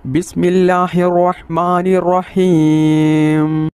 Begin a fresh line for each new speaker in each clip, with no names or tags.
ബിസ്മില്ലാഹിർ റഹ്മാനിർ റഹീം.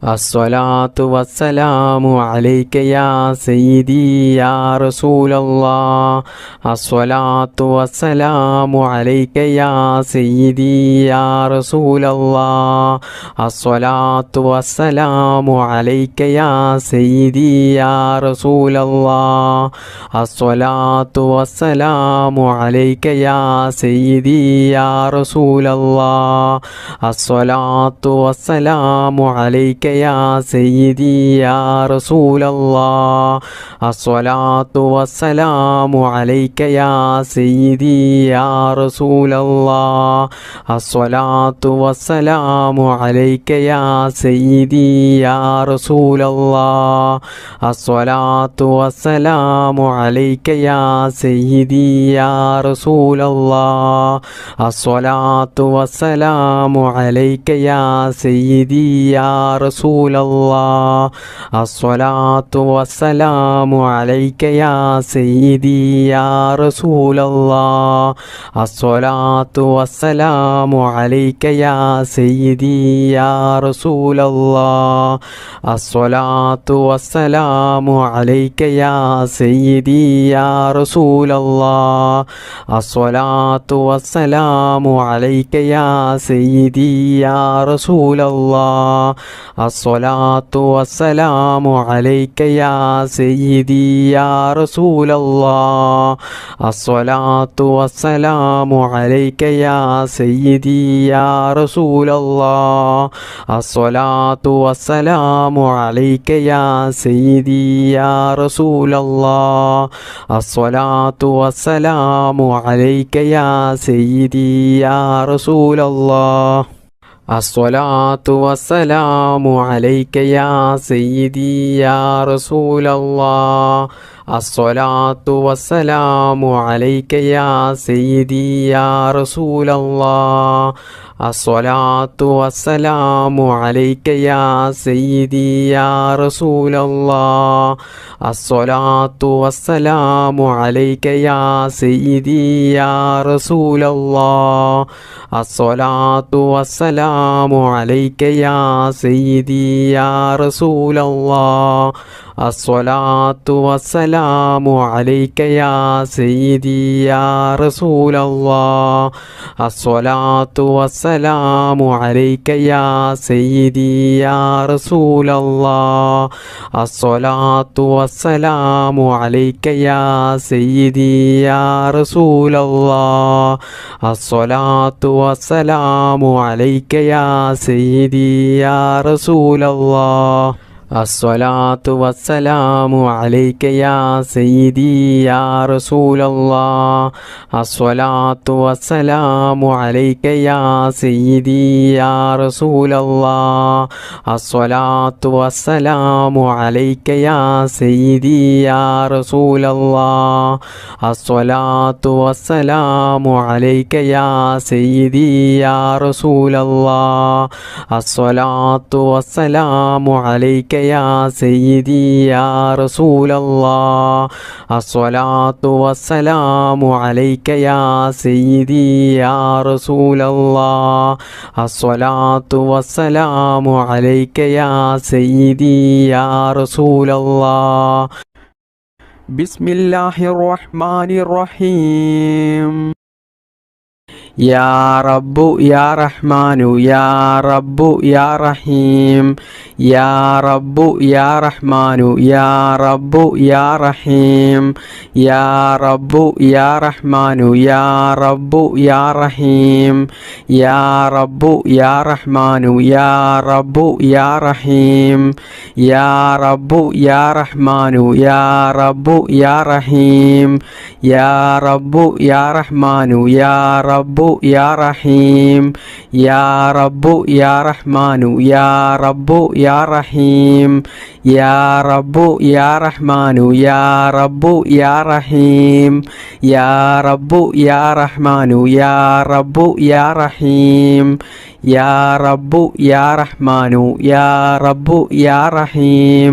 അസ്സലാത്തു വസ്സലാമു അലൈക യാ സയ്യിദി യാ റസൂലല്ലാഹ്. അസ്സലാത്തു വസ്സലാമു അലൈക യാ സയ്യിദി യാ റസൂലല്ലാഹ്. അസ്സലാത്തു വസ്സലാമു അലൈക യാ സയ്യിദി യാ റസൂലല്ലാഹ്. അസ്സലാത്തു വസ്സലാമു അലൈക യാ സയ്യിദി യാ റസൂലല്ലാഹ്. അസ്സലാത്തു വസ്സലാമു അലൈക യാ സയ്യിദി യാ റസൂലല്ലാഹ്. അസ്സലാത്തു വസ്സലാമു അലൈക യാ സയ്യിദി യാ റസൂലല്ലാഹ്. അസ്സലാത്തു വസ്സലാമു അലൈക യാ സയ്യിദി യാ റസൂലല്ലാഹ്. അസ്സലാത്തു വസ്സലാമു അലൈക യാ സയ്യിദി യാ റസൂലല്ലാഹ്. അസ്സലാത്തു വസ്സലാമു അലൈക യാ സയ്യിദി യാ റസൂലല്ലാഹ്. അസ്സലാത്തു വസ്സലാമു അലൈക യാ സയ്യിദി യാ റസൂലല്ലാഹ്. അസ്സലാത്തു വസ്സലാമു അലൈക യാ സയ്യിദി യാ റസൂലല്ലാഹ്. അസ്സലാത്തു വസ്സലാമു അലൈക യാ സയ്യിദി യാ റസൂലല്ലാഹ്. അസ്സലാത്തു വസ്സലാമു അലൈക യാ സയ്യിദി യാ റസൂലല്ലാഹ്. അസ്സലാത്തു വസ്സലാമു അലൈക യാ സയ്യിദി യാ റസൂലല്ലാഹ്. അസ്സലാത്തു വസ്സലാമു അലൈക യാ സയ്യിദി യാ റസൂലല്ലാഹ്. അസ്സലാത്തു വസ്സലാമു അലൈക യാ സയ്യിദി യാ റസൂലല്ലാഹ്. അസ്സലാത്തു വസ്സലാമു അലൈക യാ സയ്യിദി യാ റസൂലല്ലാഹ്. അസ്സലാത്തു വസ്സലാമു അലൈക യാ സയ്യിദി യാ റസൂലല്ലാഹ്. അസ്സലാത്തു വസ്സലാമു അലൈക യാ സയ്യിദി യാ റസൂലല്ലാഹ്. അസ്സലാത്തു വസ്സലാമു അലൈക യാ സയ്യിദി യാ റസൂലല്ലാഹ്. അസ്സലാത്തു വസ്സലാമു അലൈക യാ സയ്യിദി യാ റസൂലല്ലാഹ്. അസ്സലാത്തു വസ്സലാമു അലൈക യാ സയ്യിദി യാ റസൂലല്ലാഹ്. അസ്സലാത്തു വസ്സലാമു അലൈക യാ സയ്യിദി യാ റസൂലല്ലാഹ്. അസ്സലാത്തു വസ്സലാമു അലൈക യാ സയ്യിദി യാ റസൂലല്ലാഹ്. അസ്സലാത്തു വസ്സലാമു അലൈക യാ സയ്യിദി യാ റസൂലല്ലാഹ്. അസ്സലാത്തു വസ്സലാമു അലൈക യാ സയ്യിദി യാ റസൂലല്ലാഹ്. അസ്സലാത്തു വസ്സലാമു അലൈക യാ സയ്യിദി യാ റസൂലല്ലാഹ്. അസ്സലാത്തു വസ്സലാമു അലൈക യാ സയ്യിദി യാ റസൂലല്ലാഹ്. അസ്സലാത്തു വസ്സലാമു അലൈക യാ സയ്യിദി യാ റസൂലല്ലാഹ്. അസ്സലാത്തു വസ്സലാമു അലൈക യാ സയ്യിദി യാ റസൂലല്ലാഹ്. അസ്സലാത്തു വസ്സലാമു അലൈക യാ സയ്യിദി യാ റസൂലല്ലാഹ്. അസ്സലാത്തു വസ്സലാമു അലൈക യാ സയ്യിദി യാ റസൂലല്ലാഹ്. അസ്സലാത്തു വസ്സലാമു അലൈക യാ സയ്യിദി യാ റസൂലല്ലാഹ്.
ബിസ്മില്ലാഹിർ റഹ്മാനിർ റഹീം.
യാ റബ്ബു യാ റഹ്മാനു യാ റബ്ബു യാ റഹീം. യാ റബ്ബു യാ റഹ്മാനു യാ റബ്ബു യാ റഹീം. യാ റബ്ബു യാ റഹ്മാനു യാ റബ്ബു യാ റഹീം. യാ റബ്ബു യാ റഹ്മാനു യാ റബ്ബു യാ റഹീം. യാ റബ്ബു യാ റഹ്മാനു യാ റബ്ബു യാ റഹീം. യാ റബ്ബു യാ റഹ്മാനു യാ റബ്ബു യാ റഹീം. യാ റബ്ബു യാ റഹ്മാനു യാ റബ്ബു യാ റഹീം. യാ റബ്ബു യാ റഹ്മാനു യാ റബ്ബു യാ റഹീം. യാ റബ്ബു യാ റഹ്മാനു യാ റബ്ബു യാ റഹീം. യാ റബ്ബു യാ റഹ്മാനു യാ റബ്ബു യാ റഹീം.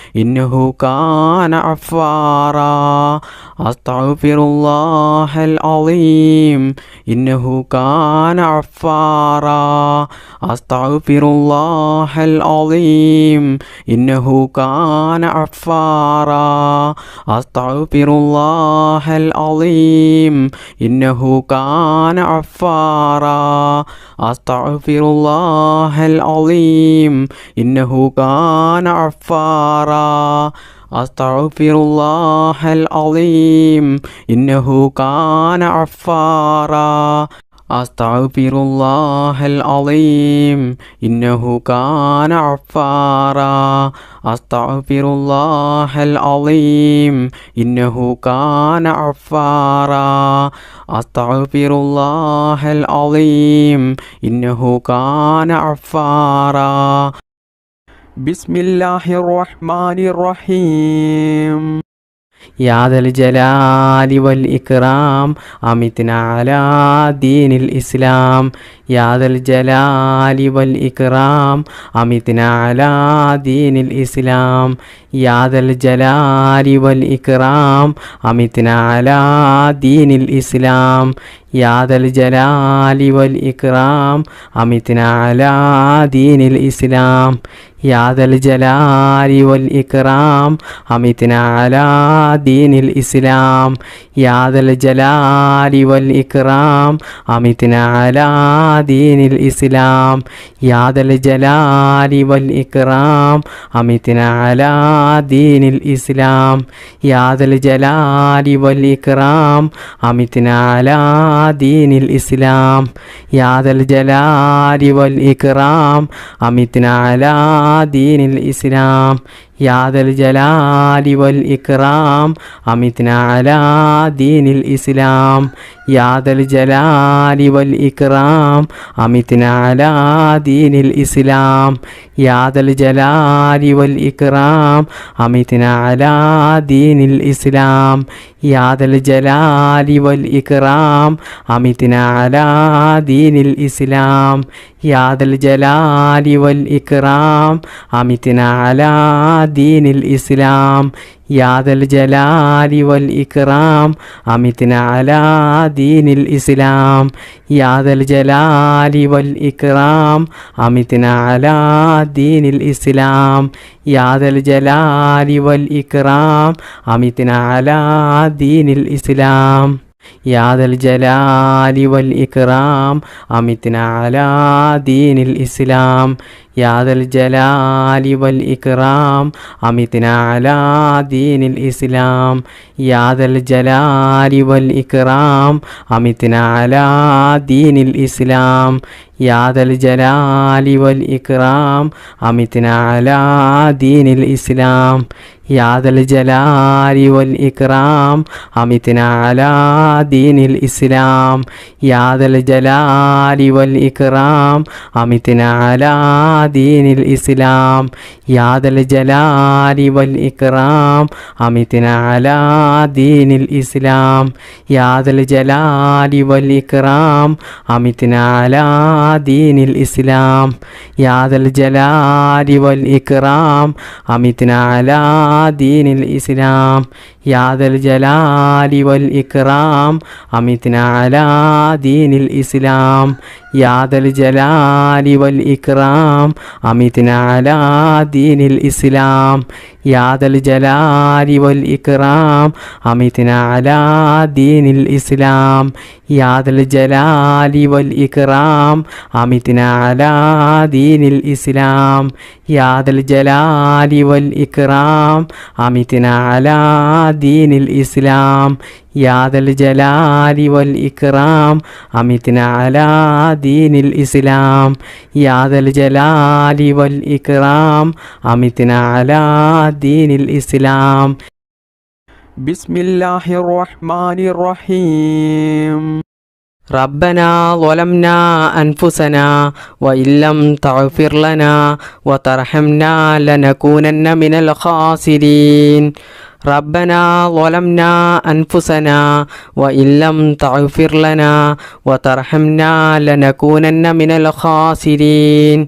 إنه كان غفارا أستغفر الله العظيم إنه كان غفارا أستغفر الله العظيم إنه كان غفارا أستغفر الله العظيم إنه كان غفارا أستغفر الله العظيم إنه كان غفارا أستغفر الله العظيم إنه كان غفارا أستغفر الله العظيم إنه كان غفارا أستغفر الله العظيم إنه كان غفارا أستغفر الله العظيم إنه كان غفارا
بسم الله الرحمن الرحيم
يا ذا الجلال والإكرام أمتنا على دين الإسلام يا ذا الجلال والإكرام أمتنا على دين الإسلام يا ذا الجلال والإكرام أمتنا على دين الإسلام يا ذا الجلال والإكرام أمتنا على دين الإسلام يا ذا الجلال والإكرام أمتنا على دين الإسلام يا ذا الجلال والإكرام أمتنا على دين الإسلام يا ذا الجلال والإكرام أمتنا على دين الإسلام يا ذا الجلال والإكرام أمتنا على دين الإسلام يا ذا الجلال والإكرام أمتنا على دين الإسلام يا ذا الجلال والإكرام أمتنا على دين الإسلام يا ذا الجلال والإكرام أمتنا على دين الإسلام يا ذا الجلال والإكرام أمتنا على دين الإسلام يا ذا الجلال والإكرام أمتنا على دين الإسلام يا ذا الجلال والإكرام أمتنا على دين الإسلام يا ذا الجلال والإكرام أمتنا على دين الإسلام يا ذا الجلال والإكرام أمتنا على دين الإسلام يا ذا الجلال والإكرام أمتنا على دين الإسلام يا ذا الجلال والإكرام أمتنا على دين الإسلام يا ذا الجلال والإكرام أمتنا على دين الإسلام يا ذا الجلال والإكرام أمتنا على دين الإسلام يا ذا الجلال والإكرام أمتنا على دين الإسلام يا ذا الجلال والإكرام أمتنا على دين الإسلام يا ذا الجلال والإكرام أمتنا على دين الإسلام يا ذا الجلال والإكرام أمتنا على دين الإسلام يا ذا الجلال والإكرام أمتنا على دين الإسلام يا ذا الجلال والإكرام أمتنا على دين الإسلام يا ذا الجلال والإكرام أمتنا على دين الإسلام يا ذا الجلال والإكرام أمتنا على دين الإسلام يا ذا الجلال والإكرام أمتنا على دين الإسلام يا ذا الجلال والإكرام أمتنا على دين الإسلام يا ذا الجلال والإكرام أمتنا على دين الإسلام يا ذا الجلال والإكرام أمتنا على دين الإسلام يا ذا الجلال والإكرام أمتنا على دين الإسلام
بسم الله الرحمن الرحيم
ربنا ظلمنا أنفسنا وإن لم تغفر لنا وترحمنا لنكونن من الخاسرين ربنا ظلمنا أنفسنا وإن لم تغفر لنا وترحمنا لنكونن من الخاسرين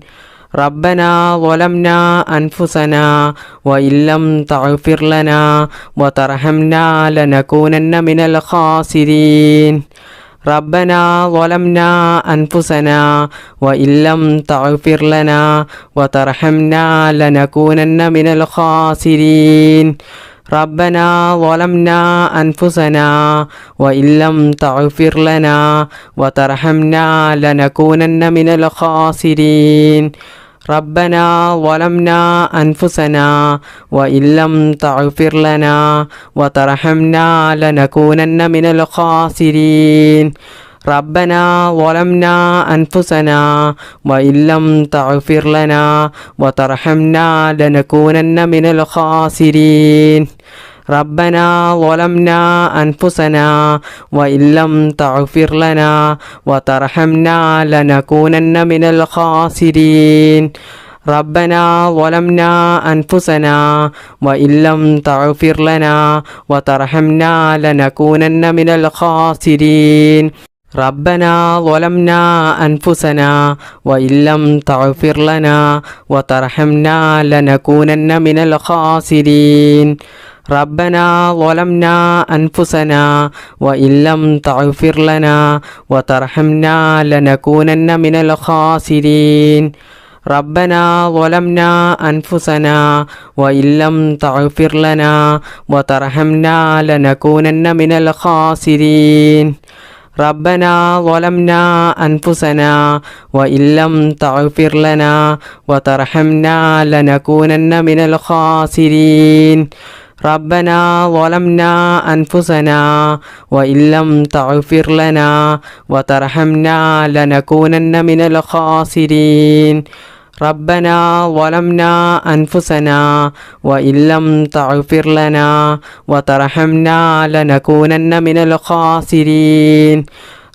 ربنا ظلمنا أنفسنا وإن لم تغفر لنا وترحمنا لنكونن من الخاسرين ربنا ظلمنا أنفسنا وإن لم تغفر لنا وترحمنا لنكونن من الخاسرين ربنا ظلمنا أنفسنا وإن لم تغفر لنا وترحمنا لنكونن من الخاسرين ربنا ظلمنا أنفسنا وإن لم تغفر لنا وترحمنا لنكونن من الخاسرين ربنا ظلمنا أنفسنا وإن لم تغفر لنا وترحمنا لنكونن من الخاسرين ربنا ظلمنا أنفسنا وإن لم تغفر لنا وترحمنا لنكونن من الخاسرين ربنا ظلمنا أنفسنا وإن لم تغفر لنا وترحمنا لنكونن من الخاسرين ربنا ظلمنا أنفسنا وإن لم تغفر لنا وترحمنا لنكونن من الخاسرين ربنا ظلمنا أنفسنا وإن لم تغفر لنا وترحمنا لنكونن من الخاسرين ربنا ظلمنا أنفسنا وإن لم تغفر لنا وترحمنا لنكونن من الخاسرين ربنا ظلمنا أنفسنا وإن لم تغفر لنا وترحمنا لنكونن من الخاسرين ربنا ظلمنا أنفسنا وإن لم تغفر لنا وترحمنا لنكونن من الخاسرين ربنا ظلمنا أنفسنا وإن لم تغفر لنا وترحمنا لنكونن من الخاسرين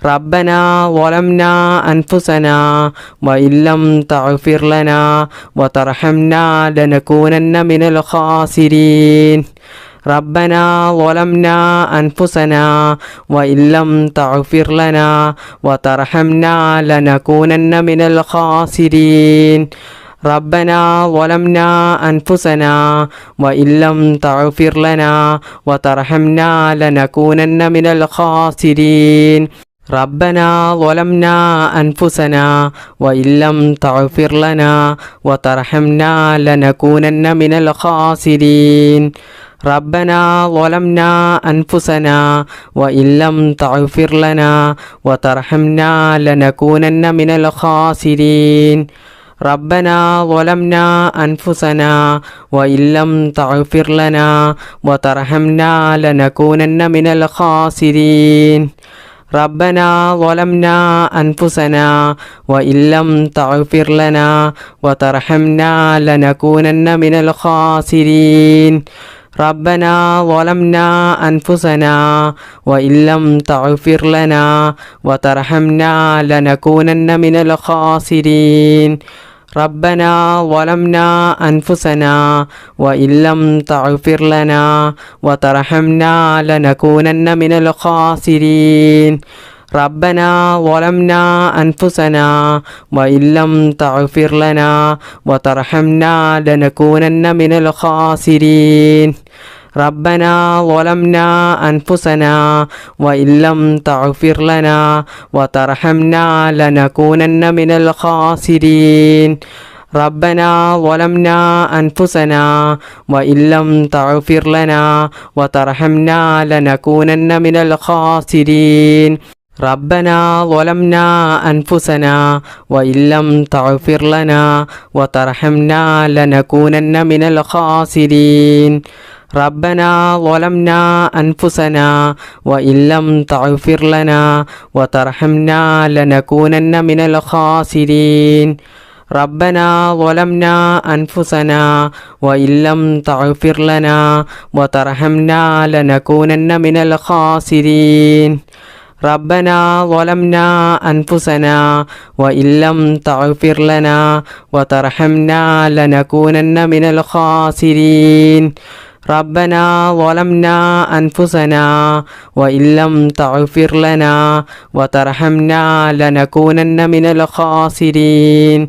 ربنا ظلمنا أنفسنا وإن لم تغفر لنا وترحمنا لنكونن من الخاسرين ربنا ظلمنا أنفسنا وإن لم تغفر لنا وترحمنا لنكونن من الخاسرين ربنا ظلمنا أنفسنا وإن لم تغفر لنا وترحمنا لنكونن من الخاسرين ربنا ظلمنا أنفسنا وإن لم تغفر لنا وترحمنا لنكونن من الخاسرين ربنا ظلمنا أنفسنا وإن لم تغفر لنا وترحمنا لنكونن من الخاسرين ربنا ظلمنا أنفسنا وإن لم تغفر لنا وترحمنا لنكونن من الخاسرين ربنا ظلمنا أنفسنا وإن لم تغفر لنا وترحمنا لنكونن من الخاسرين ربنا ظلمنا أنفسنا وإن لم تغفر لنا وترحمنا لنكونن من الخاسرين ربنا ظلمنا أنفسنا وإن لم تغفر لنا وترحمنا لنكونن من الخاسرين ربنا ظلمنا أنفسنا وإن لم تغفر لنا وترحمنا لنكونن من الخاسرين ربنا ظلمنا أنفسنا وإن لم تغفر لنا وترحمنا لنكونن من الخاسرين ربنا ظلمنا أنفسنا وإن لم تغفر لنا وترحمنا لنكونن من الخاسرين ربنا ظلمنا أنفسنا وإن لم تغفر لنا وترحمنا لنكونن من الخاسرين ربنا ظلمنا أنفسنا وإن لم تغفر لنا وترحمنا لنكونن من الخاسرين ربنا ظلمنا أنفسنا وإن لم تغفر لنا وترحمنا لنكونن من الخاسرين ربنا ظلمنا أنفسنا وإن لم تغفر لنا وترحمنا لنكونن من الخاسرين ربنا ظلمنا أنفسنا وإن لم تغفر لنا وترحمنا لنكونن من الخاسرين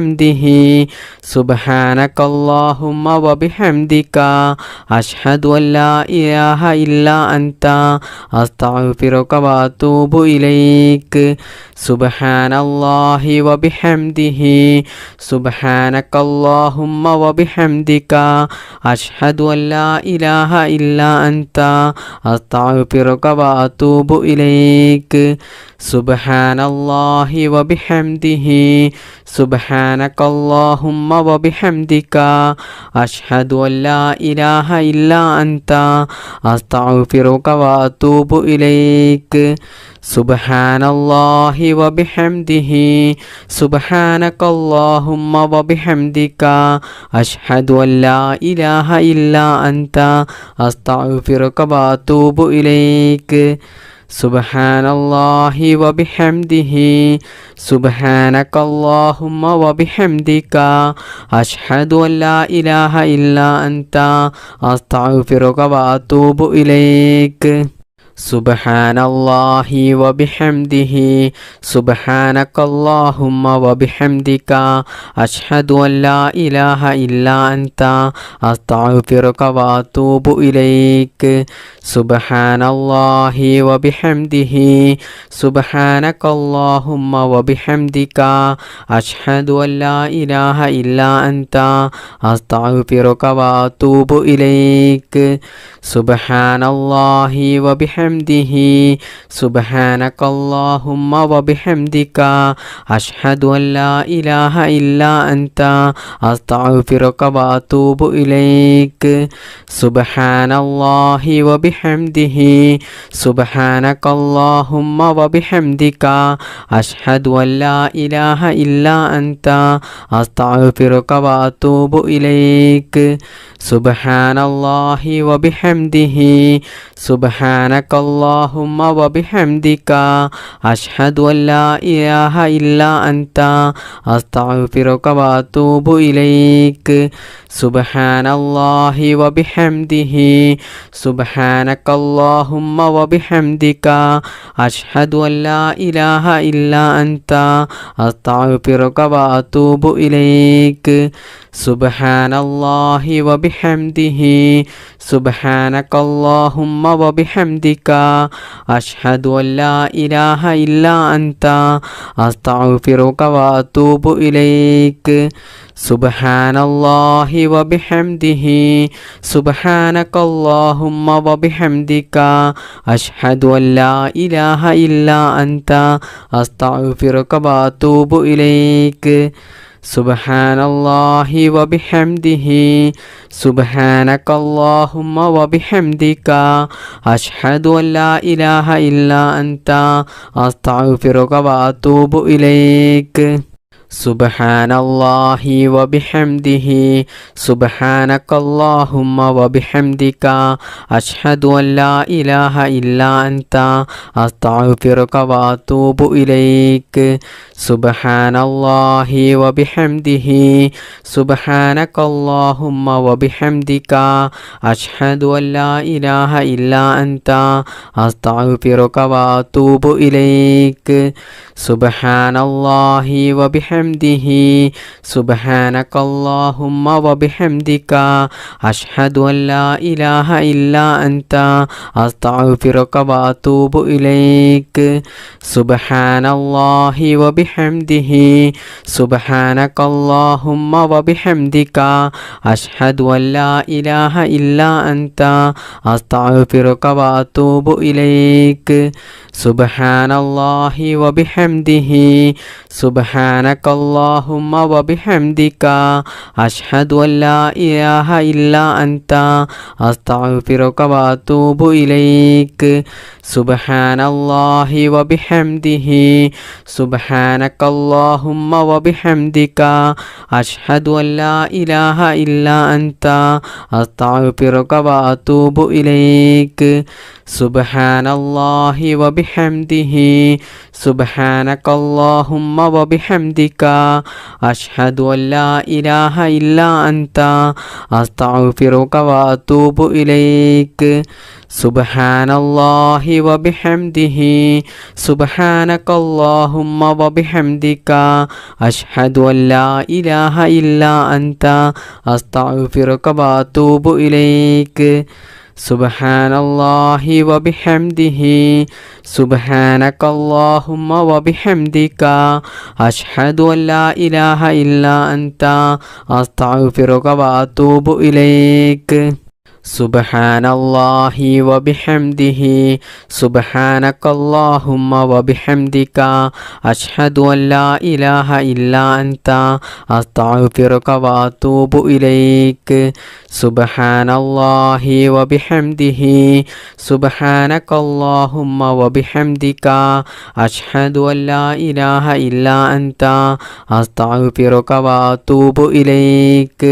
وبحمده سبحانك اللهم وبحمدك أشهد أن لا إله إلا أنت أستغفرك وأتوب إليك سبحان الله وبحمده سبحانك اللهم وبحمدك أشهد أن لا إله إلا أنت أستغفرك وأتوب إليك سبحان الله وبحمده سبحانك اللهم وبحمدك أشهد أن لا إله إلا أنت أستغفرك وأتوب إليك سبحان الله وبحمده سبحانك اللهم وبحمدك أشهد أن لا إله إلا أنت أستغفرك وأتوب إليك سبحان الله وبحمده سبحانك اللهم وبحمدك أشهد أن لا إله إلا أنت أستغفرك وأتوب إليك سبحان الله وبحمده سبحانك اللهم وبحمدك أشهد أن لا إله إلا أنت أستغفرك وأتوب إليك سبحان الله وبحمده سبحانك اللهم وبحمدك أشهد أن لا إله إلا أنت أستغفرك وأتوب إليك سبحان الله وبحمده سبحانك اللهم وبحمدك أشهد أن لا إله إلا أنت أستغفرك وأتوب إليك سبحان الله وبحمده سبحانك اللهم وبحمدك أشهد أن لا إله إلا أنت أستغفرك وأتوب إليك سبحان الله وبحمده سبحانك اللهم وبحمدك أشهد أن لا إله إلا أنت أستغفرك وأتوب إليك سبحان الله وبحمده سبحانك اللهم وبحمدك أشهد أن لا إله إلا أنت أستغفرك وأتوب إليك سبحان الله وبحمده سبحانك اللهم وبحمدك أشهد أن لا إله إلا أنت أستغفرك وأتوب إليك سبحان الله وبحمده سبحانك اللهم وبحمدك أشهد أن لا إله إلا أنت أستغفرك وأتوب إليك سبحان الله وبحمده سبحانك اللهم وبحمدك أشهد أن لا إله إلا أنت أستغفرك وأتوب إليك سبحان الله وبحمده سبحانك اللهم وبحمدك أشهد أن لا إله إلا أنت أستغفرك وأتوب إليك سبحان الله وبحمده سبحانك اللهم وبحمدك أشهد أن لا إله إلا أنت أستغفرك وأتوب إليك سبحان الله وبحمده سبحانك اللهم وبحمدك أشهد أن لا إله إلا أنت أستغفرك وأتوب إليك سبحان الله وبحمده سبحانك اللهم وبحمدك أشهد أن لا إله إلا أنت أستغفرك وأتوب إليك سبحان الله وبحمده سبحانك اللهم وبحمدك أشهد أن لا إله إلا أنت أستغفرك وأتوب إليك سبحان الله وبحمده سبحانك اللهم وبحمدك أشهد أن لا إله إلا أنت أستغفرك وأتوب إليك സുബ്ഹാനല്ലാഹി വബിഹംദിഹി സുബ്ഹാനകല്ലാഹുമ്മ വബിഹംദിക അഷ്ഹദു അല്ലാ ഇലാഹ ഇല്ലാ അൻത അസ്തഗ്ഫിറുക വഅതൂബു ഇലൈക് സുബ്ഹാനല്ലാഹി വബിഹംദിഹി സുബ്ഹാനകല്ലാഹുമ്മ വബിഹംദിക അഷ്ഹദു അല്ലാ ഇലാഹ ഇല്ലാ അൻത അസ്തഗ്ഫിറുക വഅതൂബു ഇലൈക് സുബ്ഹാനല്ലാഹി വബിഹംദിഹി സുബ്ഹാനകല്ലാഹുമ്മ വബിഹംദിക അഷ്ഹദു അല്ലാ ഇലാഹ ഇല്ലാ അൻത അസ്തഗ്ഫിറുക വഅതൂബു ഇലൈക് സുബ്ഹാനല്ലാഹി വബിഹംദിഹി സുബ്ഹാനകല്ലാഹുമ്മ വബിഹംദിക അഷ്ഹദു അല്ലാ ഇലാഹ ഇല്ലാ അൻത അസ്തഗ്ഫിറുക വഅതൂബു ഇലൈക് സുബ്ഹാനല്ലാഹി വബിഹംദിഹി സുബ്ഹാനകല്ലാഹുമ്മ വബിഹംദിക അഷ്ഹദു അല്ലാ ഇലാഹ ഇല്ലാ അൻത അസ്തഗ്ഫിറുക വഅതൂബു ഇലൈക്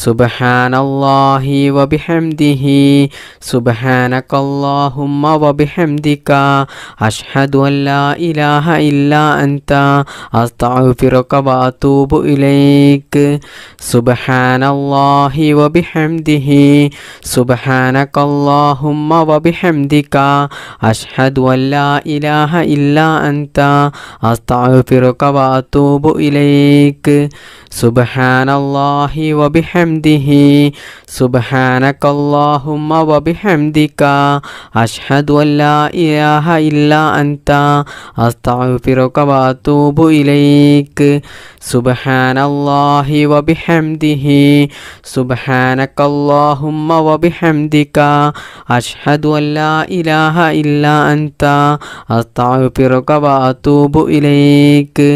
സുബ്ഹാനല്ലാഹി വബിഹംദിഹി സുബ്ഹാനകല്ലാഹുമ്മ വബിഹംദിക അഷ്ഹദു അല്ലാ ഇലാഹ ഇല്ലാ അൻത അസ്തഗ്ഫിറുക വഅതൂബു ഇലൈക് സുബ്ഹാനല്ലാഹി വബിഹംദിഹി സുബ്ഹാനകല്ലാഹുമ്മ വബിഹംദിക അഷ്ഹദു അല്ലാ ഇലാഹ ഇല്ലാ അൻത അസ്തഗ്ഫിറുക വഅതൂബു ഇലൈക് സുബ്ഹാനല്ലാഹി വബിഹംദിഹി സുബ്ഹാനകല്ലാഹുമ്മ വബിഹംദിക അഷ്ഹദു അല്ലാ ഇലാഹ ഇല്ലാ അൻത അസ്തഗ്ഫിറുക വഅതൂബു ഇലൈക് സുബ്ഹാനല്ലാഹി വബിഹംദിഹി സുബ്ഹാനകല്ലാഹുമ്മ വബിഹംദിക അഷ്ഹദു അല്ലാ ഇലാഹ ഇല്ലാ അൻത അസ്തഗ്ഫിറുക വഅതൂബു ഇലൈക്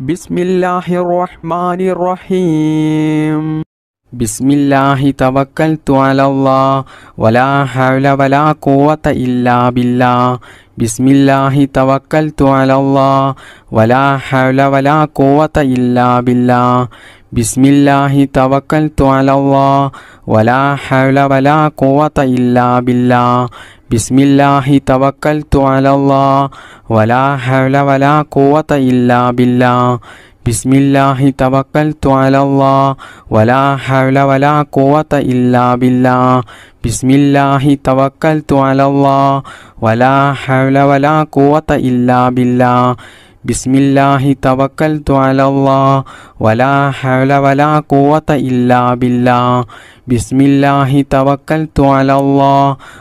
ബിസ്മില്ലാഹിർ റഹ്മാനിർ റഹീം ബിസ്മില്ലാഹി തവക്കൽതു അലല്ലാഹ് വലാ ഹൗല വലാ ഖുവത ഇല്ലാ ബില്ലാഹ് ബിസ്മില്ലാഹി തവക്കൽതു അലല്ലാഹ് വലാ ഹൗല വലാ ഖുവത ഇല്ലാ ബില്ലാഹ് ബിസ്മില്ലാഹി തവക്കൽതു അലല്ലാഹ് വലാ ഹൗല വലാ ഖുവത ഇല്ലാ ബില്ലാഹ് ബിസ്മില്ലാഹി തവക്കൽതു അലല്ലാഹ് വലാ ഹൗല വലാ ഖുവത ഇല്ലാ ബില്ലാഹ് ബിസ്മില്ലാഹി തവക്കൽതു അലല്ലാഹ് വലാ ഹൗല വലാ ഖുവത ഇല്ലാ ബില്ലാഹ് ബിസ്മില്ലാഹി തവക്കൽതു അലല്ലാഹ് വലാ ഹൗല വലാ ഖുവത ഇല്ലാ ബില്ലാഹ് ബിസ്മില്ലാഹി തവക്കൽതു അലല്ലാഹ് വലാ ഹൗല വലാ ഖുവത ഇല്ലാ ബില്ലാഹ് ബിസ്മില്ലാഹി തവക്കൽതു അലല്ലാഹ്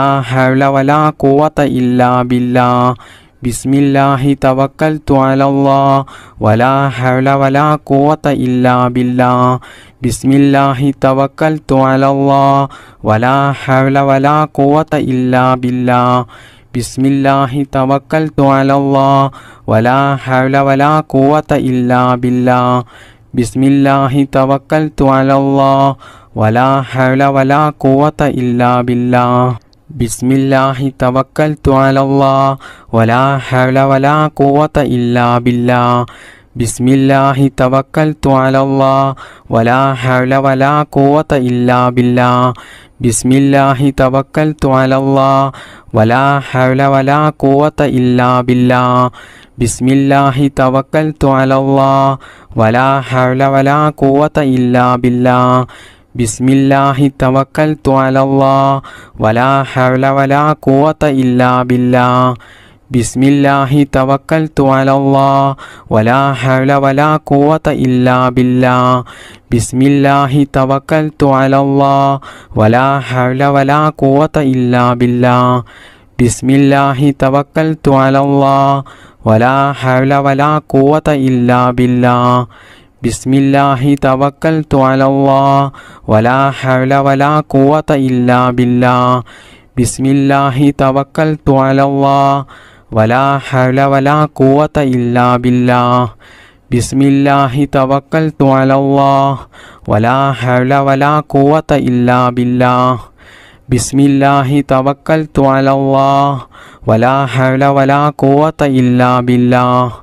വലാ ഹൗല വലാ ഖുവത ഇല്ലാ ബില്ലാഹ് ബിസ്മില്ലാഹി തവക്കൽതു അലല്ലാഹ് വലാ ഹൗല വലാ ഖുവത ഇല്ലാ ബില്ലാഹ് ബിസ്മില്ലാഹി തവക്കൽതു അലല്ലാഹ് വലാ ഹൗല വലാ ഖുവത ഇല്ലാ ബില്ലാഹ് ബിസ്മില്ലാഹി തവക്കൽതു അലല്ലാഹ് വലാ ഹൗല വലാ ഖുവത ഇല്ലാ ബില്ലാഹ് ബിസ്മില്ലാഹി തവക്കൽതു അലല്ലാഹ് വലാ ഹൗല വലാ ഖുവത ഇല്ലാ ബില്ലാഹ് ബിസ്മില്ലാഹി തവക്കൽതു അലല്ലാഹ് വലാ ഹൗല വലാ ഖുവത ഇല്ലാ ബില്ലാഹ് ബിസ്മില്ലാഹി തവക്കൽതു അലല്ലാഹ് വലാ ഹൗല വലാ ഖുവത ഇല്ലാ ബില്ലാഹ് ബിസ്മില്ലാഹി തവക്കൽതു അലല്ലാഹ് വലാ ഹൗല വലാ ഖുവത ഇല്ലാ ബില്ലാഹ് ബിസ്മില്ലാഹി തവക്കൽതു അലല്ലാഹ് വലാ ഹൗല വലാ ഖുവത ഇല്ലാ ബില്ലാഹ് ബിസ്മില്ലാഹി തവക്കൽതു അലല്ലാഹ് വലാ ഹൗല വലാ ഖുവത ഇല്ലാ ബില്ലാഹ് ബിസ്മില്ലാഹി തവക്കൽതു അലല്ലാഹ് വലാ ഹൗല വലാ ഖുവത ഇല്ലാ ബില്ലാഹ് ബിസ്മില്ലാഹി തവക്കൽതു അലല്ലാഹ് വലാ ഹൗല വലാ ഖുവത ഇല്ലാ ബില്ലാഹ് ബിസ്മില്ലാഹി തവക്കൽതു അലല്ലാഹ് വലാ ഹൗല വലാ ഖുവത ഇല്ലാ ബില്ലാഹ് ബിസ്മില്ലാഹി തവക്കൽതു അലല്ലാഹ് വലാ ഹൗല വലാ ഖുവത ഇല്ലാ ബില്ലാഹ് ബിസ്മില്ലാഹി തവക്കൽതു അലല്ലാഹ് വലാ ഹൗല വലാ ഖുവത ഇല്ലാ ബില്ലാഹ് ബിസ്മില്ലാഹി തവക്കൽതു അലല്ലാഹ് വലാ ഹൗല വലാ ഖുവത ഇല്ലാ ബില്ലാഹ് ബിസ്മില്ലാഹി തവക്കൽതു അലല്ലാഹ് വലാ ഹൗല വലാ ഖുവത ഇല്ലാ ബില്ലാഹ്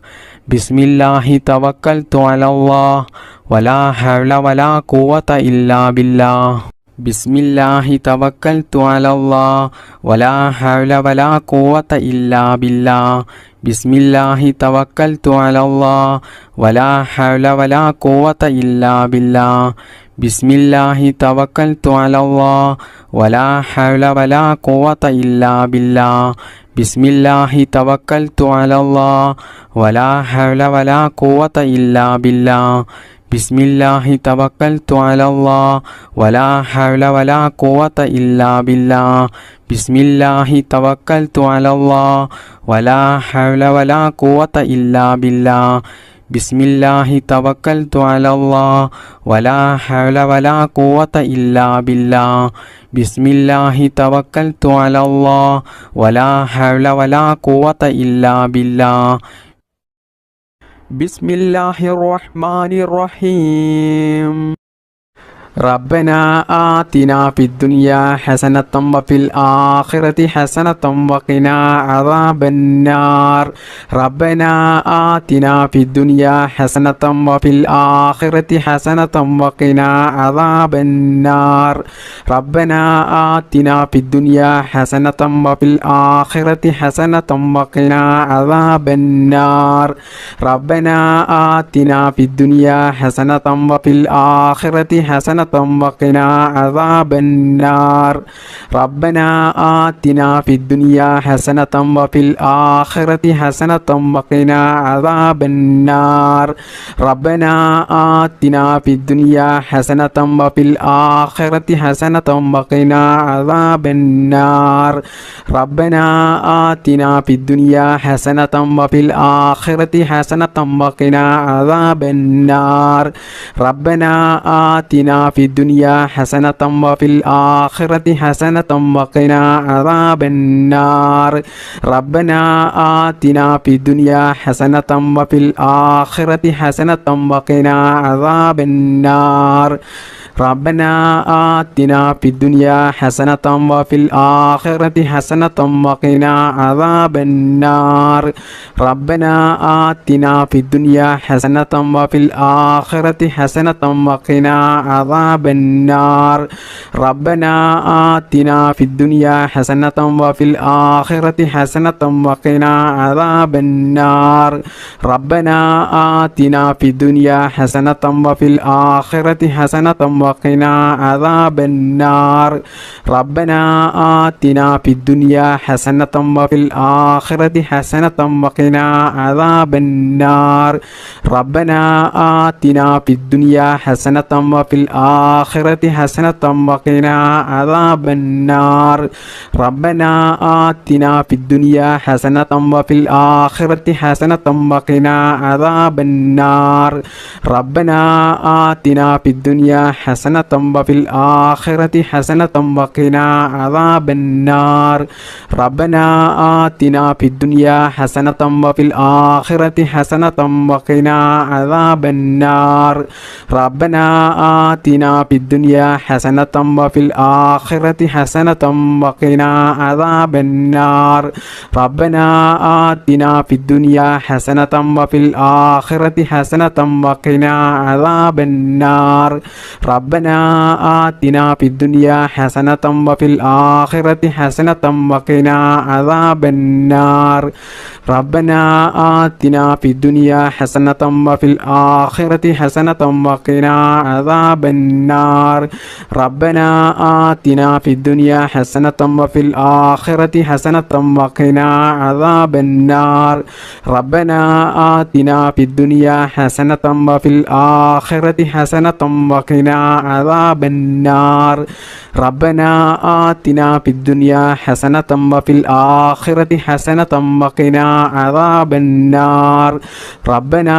ബിസ്മില്ലാഹി തവക്കൽതു അലല്ലാഹ് വലാ ഹൗല വലാ ഖുവത ഇല്ലാ ബില്ലാഹ് بسم الله توكلت على الله ولا حول ولا قوة إلا بالله بسم الله توكلت على الله ولا حول ولا قوة إلا بالله بسم الله توكلت على الله ولا حول ولا قوة إلا بالله بسم الله توكلت على الله ولا حول ولا قوة إلا بالله بسم الله توكلت على الله ولا حول ولا قوة إلا بالله بسم الله توكلت على الله ولا حول ولا قوة إلا بالله بسم الله توكلت على الله ولا حول ولا قوة إلا بالله بسم الله توكلت على الله ولا حول ولا قوة إلا بالله بسم الله الرحمن الرحيم ربنا آتنا في الدنيا حسنة وفي الآخرة حسنة وقنا عذاب النار ربنا آتنا في الدنيا حسنة وفي الآخرة حسنة وقنا عذاب النار ربنا آتنا في الدنيا حسنة وفي الآخرة حسنة وقنا عذاب النار ربنا آتنا في الدنيا حسنة وفي الآخرة حسنة وقنا عذاب النار ربنا آتنا في الدنيا حسنة وفي الآخرة حسنة وقنا عذاب النار ربنا آتنا في الدنيا حسنة وفي الآخرة حسنة وقنا عذاب النار ربنا آتنا في الدنيا حسنة وفي الآخرة حسنة وقنا عذاب النار ربنا آتنا في الدنيا حسنة وفي الآخرة حسنة وقنا عذاب النار ربنا آتنا في الدنيا حسنة وفي الآخرة حسنة وقنا عذاب النار ربنا آتنا في الدنيا حسنة وفي الآخرة حسنة وقنا عذاب النار ربنا آتنا في الدنيا حسنة وفي الآخرة حسنة وقنا عذاب النار ربنا آتنا في الدنيا حسنة وفي الآخرة حسنة وقنا عذاب النار ربنا آتنا في الدنيا حسنة وفي الآخرة حسنة وقنا عذاب النار ربنا آتنا في الدنيا حسنة وفي الآخرة حسنة وقنا عذاب النار ربنا آتنا في الدنيا حسنة وفي الآخرة حسنة وقنا عذاب النار ربنا آتنا في الدنيا حسنة وفي الآخرة حسنة وقنا عذاب النار ربنا آتنا في الدنيا حسنة وفي الآخرة حسنة وقنا عذاب النار ربنا آتنا في الدنيا حسنة وفي الآخرة حسنة وقنا عذاب النار ربنا آتنا في الدنيا حسنة وفي الآخرة حسنة وقنا عذاب النار ربنا آتنا في الدنيا حسنة وفي الآخرة حسنة وقنا عذاب النار ربنا آتنا في الدنيا حسنة وفي الآخرة حسنة وقنا عذاب النار ربنا آتنا في الدنيا حسنة وفي الآخرة حسنة وقنا عذاب النار ربنا آتنا في الدنيا حسنة وفي الآخرة حسنة وقنا عذاب النار ربنا آتنا في الدنيا حسنة وفي الآخرة حسنة وقنا عذاب النار ربنا آتنا في الدنيا حسنة وفي الآخرة حسنة وقنا عذاب النار ربنا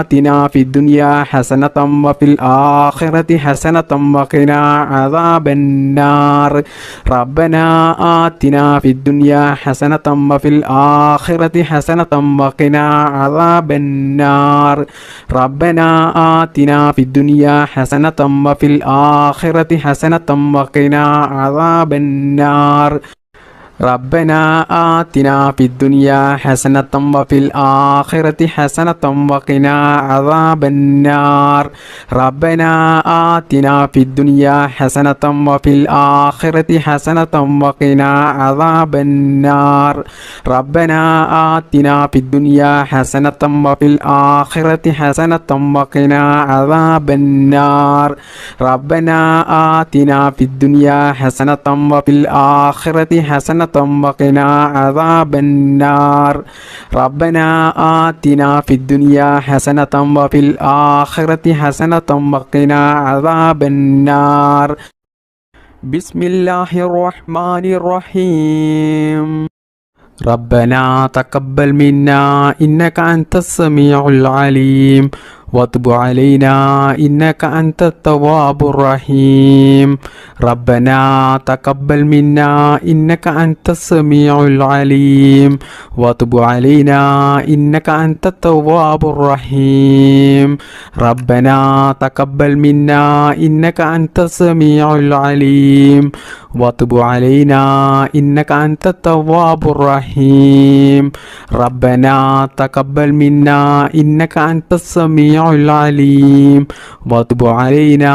آتنا في الدنيا حسنة وفي الآخرة حسنة وقنا عذاب النار ربنا آتنا في الدنيا حسنة وفي الآخرة حسنة وقنا عذاب النار ربنا آتنا في الدنيا حسنة وفي الآخرة حسنة وقنا عذاب النار
ربنا آتنا في الدنيا حسنة وفي الآخرة حسنة وقنا عذاب النار. ربنا آتنا في الدنيا حسنة وفي الآخرة حسنة وقنا عذاب النار. ربنا آتنا في الدنيا حسنة وفي الآخرة حسنة وقنا عذاب النار. ربنا آتنا في الدنيا حسنة وفي الآخرة حسنة وقنا عذاب النار. ربنا آتنا في الدنيا حسنة وفي الآخرة حسنة وقنا عذاب النار. بسم الله الرحمن الرحيم. ربنا تقبل منا إنك أنت السميع العليم وتب علينا إنك أنت التواب الرحيم. ربنا تقبل منا إنك أنت السميع العليم وتب علينا إنك أنت التواب الرحيم. ربنا تقبل منا إنك أنت السميع العليم وتب علينا إنك أنت التواب الرحيم. ربنا تقبل منا إنك أنت السميع العليم وتب علينا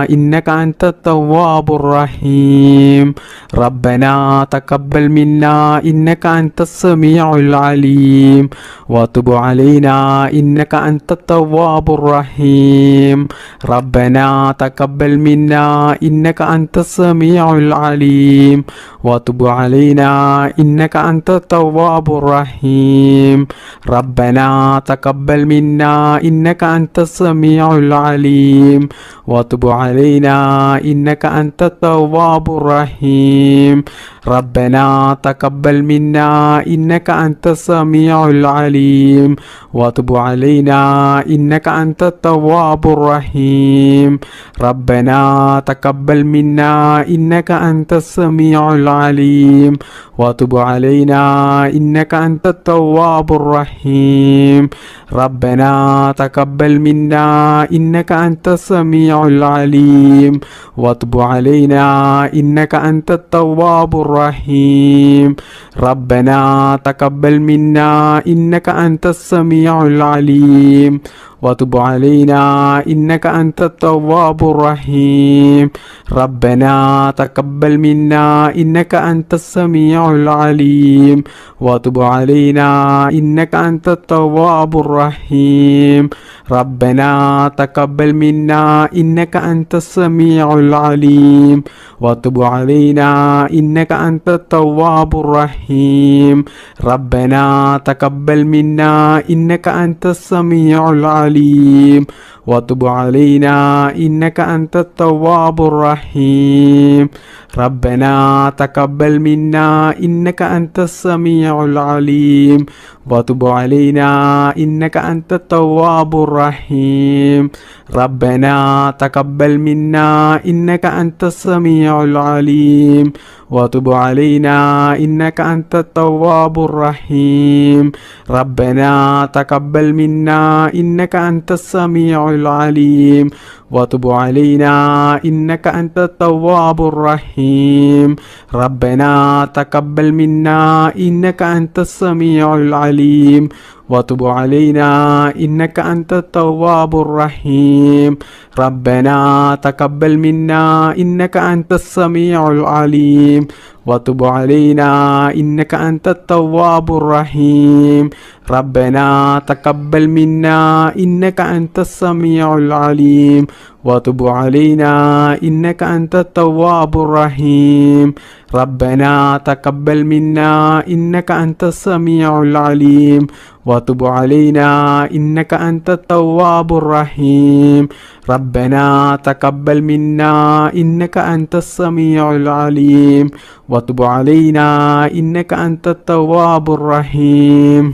إنك أنت التواب الرحيم. ربنا تقبل منا إنك أنت السميع العليم وتب علينا إنك أنت التواب الرحيم. ربنا تقبل منا إنك أنت السميع العليم وتب علينا إنك أنت التواب الرحيم. ربنا تقبل منا إنك أنت السميع العليم وتب علينا إنك أنت التواب الرحيم. ربنا تقبل منا إنك أنت السميع العليم وتب علينا إنك أنت التواب الرحيم. ربنا تقبل منا إنك أنت السميع العليم وتب علينا إنك أنت التواب الرحيم. ربنا تقبل منا إنك أنت السميع العليم وتب علينا إنك أنت التواب الرحيم. ربنا تقبل منا إنك أنت السميع العليم وتب علينا إنك أنت التواب الرحيم. ربنا تقبل منا إنك أنت السميع العليم وتب علينا إنك أنت التواب الرحيم. ربنا تقبل منا إنك أنت السميع العليم وتب علينا إنك أنت التواب الرحيم. ربنا تقبل منا إنك أنت السميع العليم وتب علينا إنك أنت التواب الرحيم. ربنا تقبل منا إنك أنت السميع العليم وتب علينا إنك أنت التواب الرحيم. ربنا تقبل منا إنك أنت السميع العليم وتب علينا إنك أنت التواب الرحيم. ربنا تقبل منا إنك أنت السميع العليم وتب علينا إنك أنت التواب الرحيم. ربنا تقبل منا إنك أنت السميع العليم وتب علينا إنك أنت التواب الرحيم. ربنا تقبل منا إنك أنت السميع العليم وتب علينا إنك أنت التواب الرحيم. ربنا تقبل منا إنك أنت السميع العليم وتب علينا إنك أنت التواب الرحيم. ربنا تقبل منا إنك أنت السميع العليم وتب علينا إنك أنت التواب الرحيم. ربنا تقبل منا إنك أنت السميع العليم وتب علينا إنك أنت التواب الرحيم.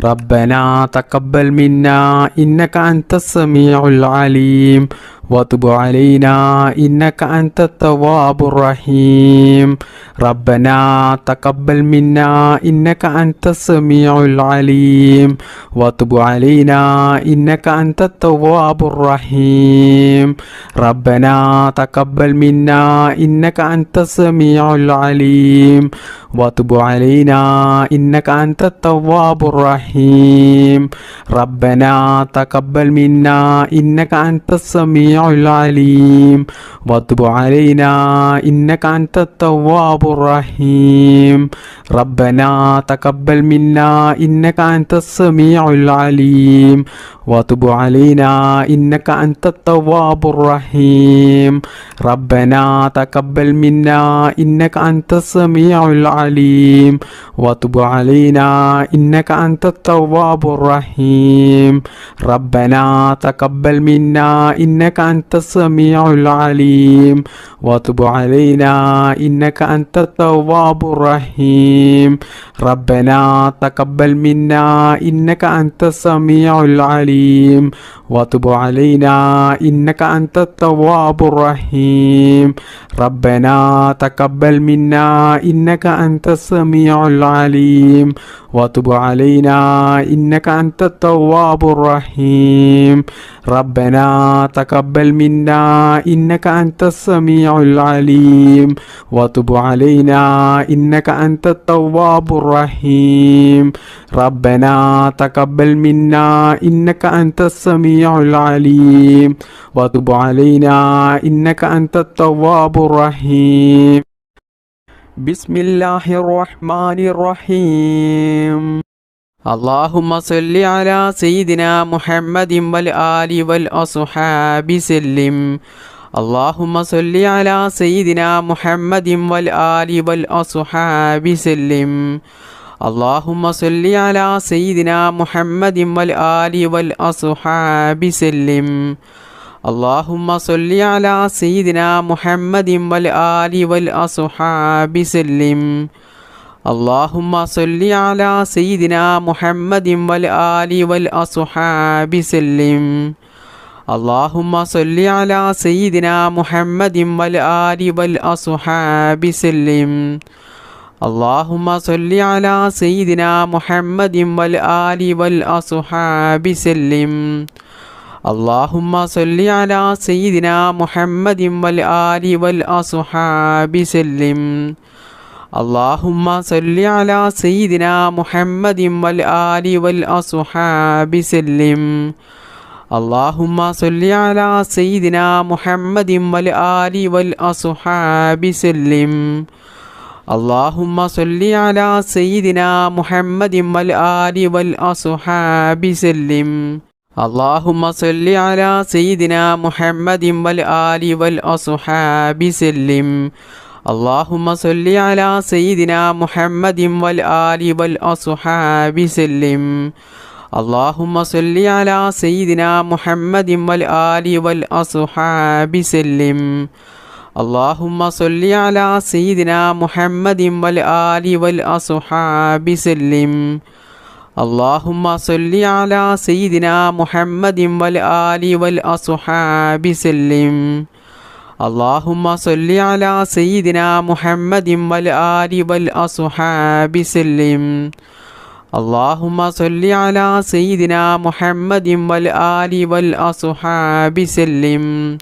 ربنا تقبل منا إنك أنت السميع العليم وتب علينا إنك أنت التواب الرحيم ربنا تقبل منا إنك أنت السميع العليم وتب علينا إنك أنت التواب الرحيم ربنا تقبل منا إنك أنت السميع العليم وتب علينا إنك أنت التواب الرحيم ربنا تقبل منا إنك أنت السميع العليم وتب علينا إنك أنت التواب الرحيم ربنا تقبل منا إنك أنت السميع العليم وتب علينا إنك أنت التواب الرحيم ربنا تقبل منا إنك أنت السميع العليم وتب علينا إنك أنت التواب الرحيم ربنا تقبل منا إنك أنت السميع العليم وتب علينا إنك أنت التواب الرحيم ربنا تقبل منا إنك أنت السميع العليم وتب علينا إنك أنت التواب الرحيم ربنا تقبل منا إنك أنت السميع العليم وتب علينا إنك أنت التواب الرحيم ربنا تقبل منا إنك أنت السميع العليم وتب علينا إنك أنت التواب الرحيم ربنا تقبل منا إنك أنت السميع العليم وتب علينا إنك أنت التواب الرحيم بسم الله الرحمن الرحيم اللهم صل على سيدنا محمد والآل والأصحاب سلم اللهم صل على سيدنا محمد والآل والأصحاب سلم اللهم صل على سيدنا محمد والآل والأصحاب سلم اللهم صل على سيدنا محمد والآل والأصحاب سلم اللهم صل على سيدنا محمد والآل والأصحاب سلم اللهم صل على سيدنا محمد والآل والأصحاب سلم اللهم صل على سيدنا محمد والآل والأصحاب سلم اللهم صل على سيدنا محمد والآل والأصحاب سلم اللهم صل على سيدنا محمد والآل والأصحاب سلم اللهم صل على سيدنا محمد والآل والأصحاب سلم اللهم صل على سيدنا محمد والآل والأصحاب سلم اللهم صل على سيدنا محمد والآل والأصحاب سلم اللهم صل على سيدنا محمد والآل والأصحاب سلم اللهم صل على سيدنا محمد والآل والأصحاب سلم اللهم صل على سيدنا محمد والآل والأصحاب سلم اللهم صل على سيدنا محمد والآل والأصحاب سلم اللهم صل على سيدنا محمد والآل والأصحاب سلم اللهم صل على سيدنا محمد والآل والأصحاب سلم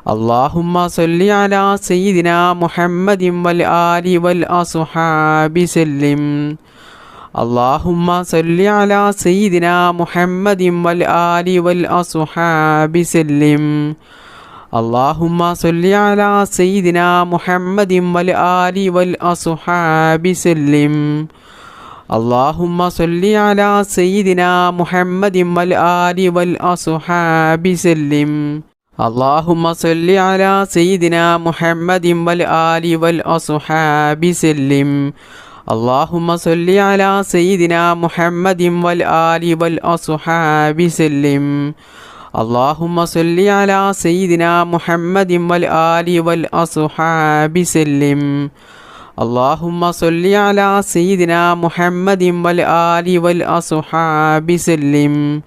اللهم صل على سيدنا محمد والآل والأصحاب سلم اللهم صل على سيدنا محمد والآل والأصحاب سلم اللهم صل على سيدنا محمد والآل والأصحاب سلم اللهم صل على سيدنا محمد والآل والأصحاب سلم اللهم صل على سيدنا محمد والآل والأصحاب سلم اللهم صل على سيدنا محمد والآل والأصحاب سلم اللهم صل على سيدنا محمد والآل والأصحاب سلم اللهم صل على سيدنا محمد والآل والأصحاب سلم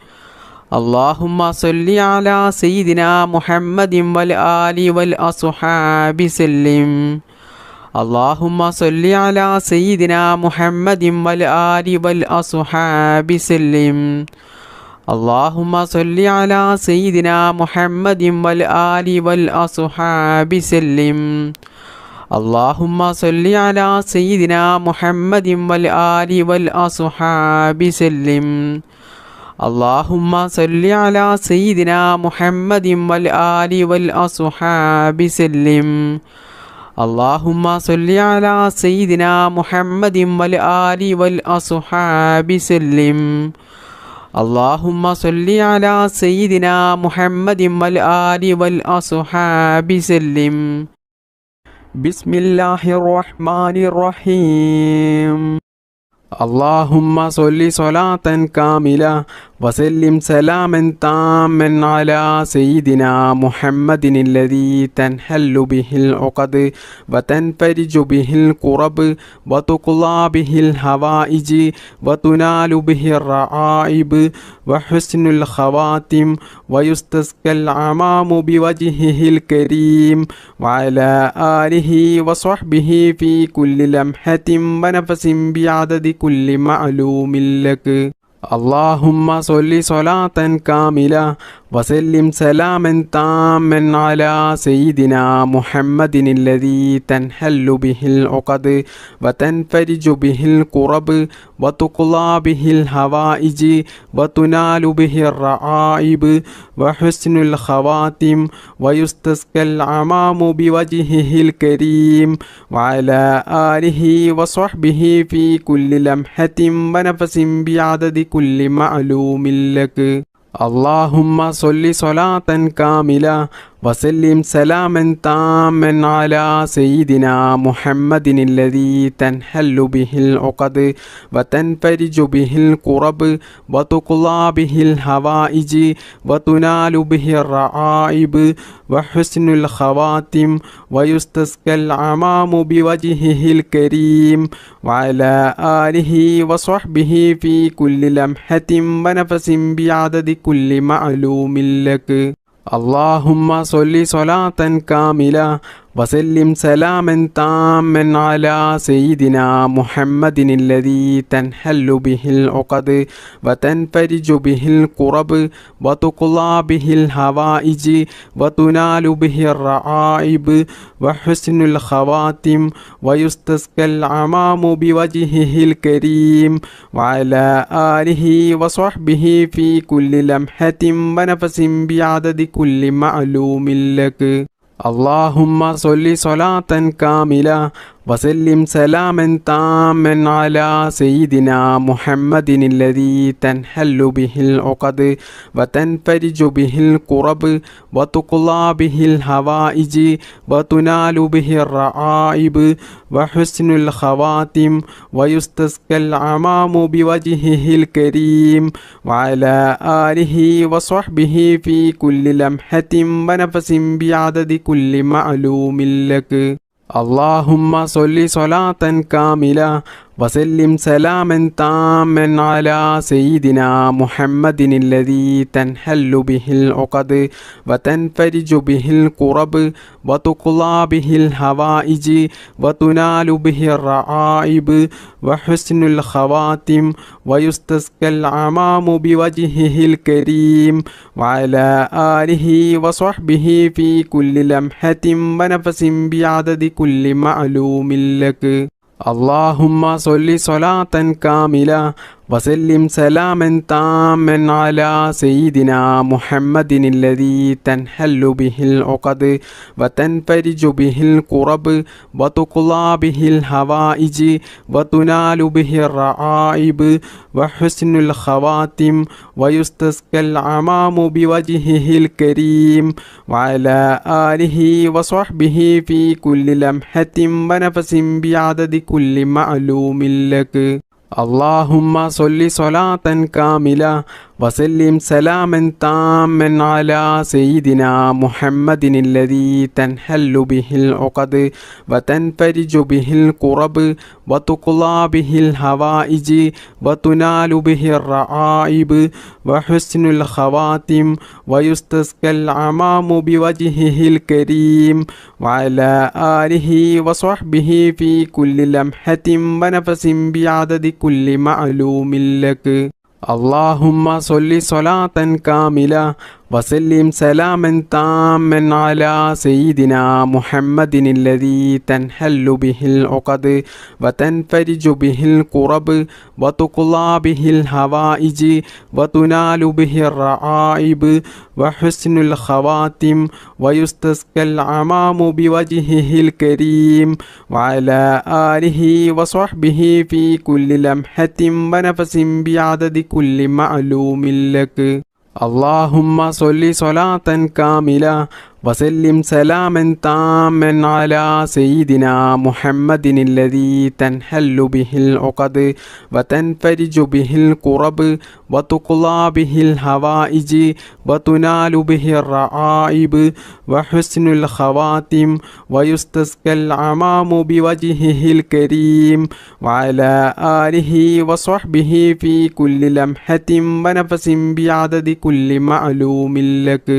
اللهم صل على سيدنا محمد والآل والأصحاب سلم. اللهم صل على سيدنا محمد والآل والأصحاب سلم. اللهم صل على سيدنا محمد والآل والأصحاب سلم. اللهم صل على سيدنا محمد والآل والأصحاب سلم. اللهم صل على سيدنا محمد والآل والأصحاب سلم. اللهم صل على سيدنا محمد والآل والأصحاب سلم. اللهم صل على سيدنا محمد والآل والأصحاب سلم. بسم الله الرحمن الرحيم. اللهم صل صلاة كاملة وسلم سلاما تاما على سيدنا محمد الذي تنحل به العقد وتنفرج به الكرب وتقضى به الحوائج وتنال به الرعائب وحسن الخواتم ويستسقى الغمام بوجهه الكريم وعلى آله وصحبه في كل لمحة ونفس بعدد كل معلوم لك. اللهم صل صلاة كاملة وسلم سلاما تاما على سيدنا محمد الذي تنحل به العقد وتنفرج به الكرب وتقضى به الحوائج وتنال به الرعائب وحسن الخواتم ويستسقى الغمام بوجهه الكريم وعلى آله وصحبه في كل لمحة ونفس بعدد كل معلوم لك. اللهم صل صلاة كاملة وسلم سلاما تاما على سيدنا محمد الذي تنحل به العقد وتنفرج به الكرب وتقضى به الحوائج وتنال به الرعائب وحسن الخواتم ويستسقى الغمام بوجهه الكريم وعلى آله وصحبه في كل لمحة ونفس بعدد كل معلوم لك. اللهم صل صلاة كاملة وسلم سلاما تاما على سيدنا محمد الذي تنحل به العقد وتنفرج به الكرب وتقضى به الحوائج وتنال به الرعائب وحسن الخواتم ويستسقى الغمام بوجهه الكريم وعلى آله وصحبه في كل لمحة ونفس بعدد كل معلوم لك. اللهم صل صلاة كاملة وسلم سلاما تاما على سيدنا محمد الذي تنحل به العقد وتنفرج به الكرب وتقضى به الحوائج وتنال به الرعائب وحسن الخواتم ويستسقى الغمام بوجهه الكريم وعلى آله وصحبه في كل لمحة ونفس بعدد كل معلوم لك. اللهم صل صلاة كاملة وسلم سلاما تاما على سيدنا محمد الذي تنحل به العقد وتنفرج به الكرب وتقضى به الحوائج وتنال به الرعائب وحسن الخواتم ويستسقى الغمام بوجهه الكريم وعلى آله وصحبه في كل لمحة ونفس بعدد كل معلوم لك. اللهم صل صلاة كاملة وسلم سلاما تاما على سيدنا محمد الذي تنحل به العقد وتنفرج به الكرب وتقضى به الحوائج وتنال به الرعائب وحسن الخواتم ويستسقى الغمام بوجهه الكريم وعلى آله وصحبه في كل لمحة ونفس بعدد كل معلوم لك. اللهم صل صلاة كاملة
وسلم سلاما تاما على سيدنا محمد الذي تنحل به العقد وتنفرج به الكرب وتقضى به الحوائج وتنال به الرعائب وحسن الخواتم ويستسقى الغمام بوجهه الكريم وعلى آله وصحبه في كل لمحة ونفس بعدد كل معلوم لك. اللهم صل صلاة كاملة وسلم سلاما تاما على سيدنا محمد الذي تنحل به العقد وتنفرج به الكرب وتقضى به الحوائج وتنال به الرعائب وحسن الخواتم ويستسقى الغمام بوجهه الكريم وعلى آله وصحبه في كل لمحة ونفس بعدد كل معلوم لك. اللهم صل صلاة كاملة وسلم سلاما تاما على سيدنا محمد الذي تنحل به العقد وتنفرج به الكرب وتقضى به الحوائج وتنال به الرعائب وحسن الخواتم ويستسقى الغمام بوجهه الكريم وعلى آله وصحبه في كل لمحة ونفس بعدد كل معلوم لك.